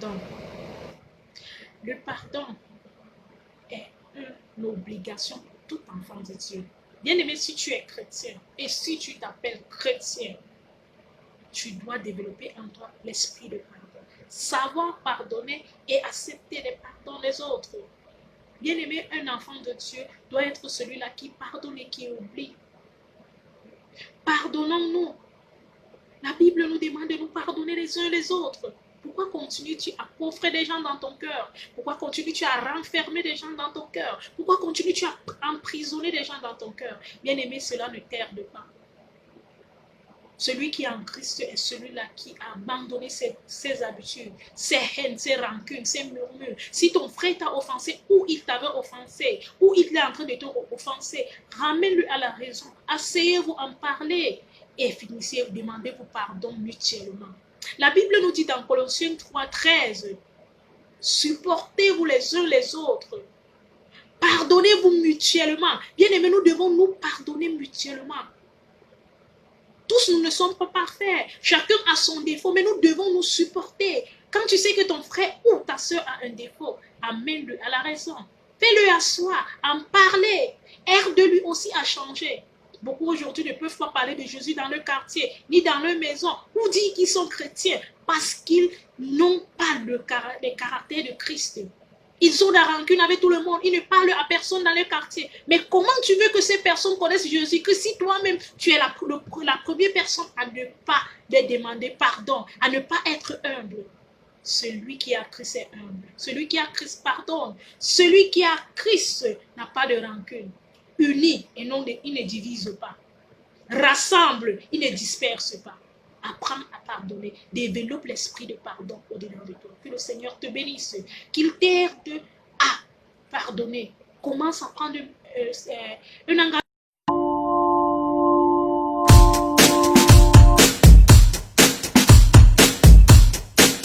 Donc, le pardon est une obligation pour tout enfant de Dieu. Bien-aimé, si tu es chrétien et si tu t'appelles chrétien, tu dois développer en toi l'esprit de pardon. Savoir pardonner et accepter les pardons des autres. Bien-aimé, un enfant de Dieu doit être celui-là qui pardonne et qui oublie. Pardonnons-nous. La Bible nous demande de nous pardonner les uns les autres. Pourquoi continues-tu à coffrer des gens dans ton cœur? Pourquoi continues-tu à renfermer des gens dans ton cœur? Pourquoi continues-tu à emprisonner des gens dans ton cœur? Bien-aimé, cela ne t'aide pas. Celui qui est en Christ est celui-là qui a abandonné ses habitudes, ses haines, ses rancunes, ses murmures. Si ton frère t'a offensé ou il t'avait offensé, ou il est en train de te offenser, ramène-le à la raison. Asseyez-vous en parler et finissez, demandez-vous pardon mutuellement. La Bible nous dit dans Colossiens 3:13, supportez-vous les uns les autres. Pardonnez-vous mutuellement. Bien aimé, nous devons nous pardonner mutuellement. Tous nous ne sommes pas parfaits. Chacun a son défaut, mais nous devons nous supporter. Quand tu sais que ton frère ou ta soeur a un défaut, amène-le à la raison. Fais-le asseoir, en parler. Aide lui aussi à changer. Beaucoup aujourd'hui ne peuvent pas parler de Jésus dans leur quartier, ni dans leur maison, ou dire qu'ils sont chrétiens, parce qu'ils n'ont pas le caractère de Christ. Ils ont la rancune avec tout le monde. Ils ne parlent à personne dans leur quartier. Mais comment tu veux que ces personnes connaissent Jésus? Que si toi-même, tu es la première personne à ne pas les demander pardon, à ne pas être humble. Celui qui a Christ est humble. Celui qui a Christ pardonne. Celui qui a Christ n'a pas de rancune. Unis et non, il ne divise pas. Rassemble, il ne disperse pas. Apprends à pardonner. Développe l'esprit de pardon au-dedans de toi. Que le Seigneur te bénisse. Qu'il t'aide à pardonner. Commence à prendre un engagement.